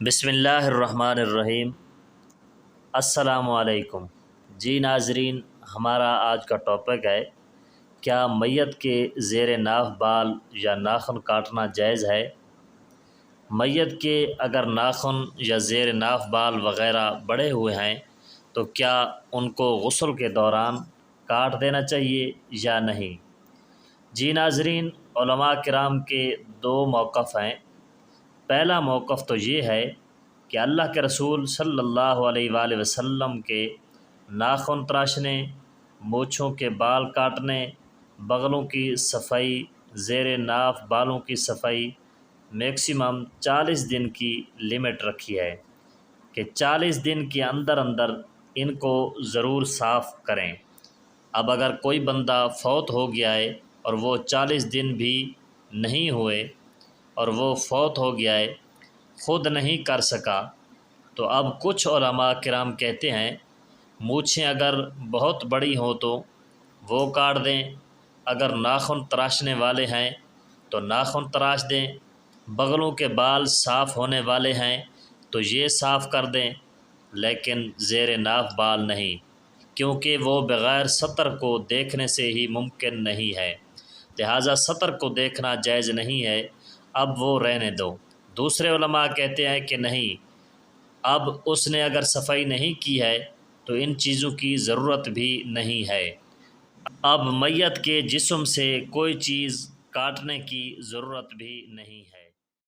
بسم اللہ الرحمن الرحیم۔ السلام علیکم۔ جی ناظرین، ہمارا آج کا ٹاپک ہے کیا میت کے زیر ناف بال یا ناخن کاٹنا جائز ہے؟ میت کے اگر ناخن یا زیر ناف بال وغیرہ بڑے ہوئے ہیں تو کیا ان کو غسل کے دوران کاٹ دینا چاہیے یا نہیں؟ جی ناظرین، علماء کرام کے دو موقف ہیں۔ پہلا موقف تو یہ ہے کہ اللہ کے رسول صلی اللہ علیہ وآلہ وسلم کے ناخن تراشنے، مونچھوں کے بال کاٹنے، بغلوں کی صفائی، زیر ناف بالوں کی صفائی میکسیمم 40 دن کی لمٹ رکھی ہے کہ 40 دن کے اندر ان کو ضرور صاف کریں۔ اب اگر کوئی بندہ فوت ہو گیا ہے اور وہ 40 دن بھی نہیں ہوئے اور وہ فوت ہو گیا ہے، خود نہیں کر سکا، تو اب کچھ علماء کرام کہتے ہیں مونچھیں اگر بہت بڑی ہوں تو وہ کاٹ دیں، اگر ناخن تراشنے والے ہیں تو ناخن تراش دیں، بغلوں کے بال صاف ہونے والے ہیں تو یہ صاف کر دیں، لیکن زیر ناف بال نہیں، کیونکہ وہ بغیر سطر کو دیکھنے سے ہی ممکن نہیں ہے، لہٰذا سطر کو دیکھنا جائز نہیں ہے، اب وہ رہنے دو۔ دوسرے علماء کہتے ہیں کہ نہیں، اب اس نے اگر صفائی نہیں کی ہے تو ان چیزوں کی ضرورت بھی نہیں ہے، اب میت کے جسم سے کوئی چیز کاٹنے کی ضرورت بھی نہیں ہے۔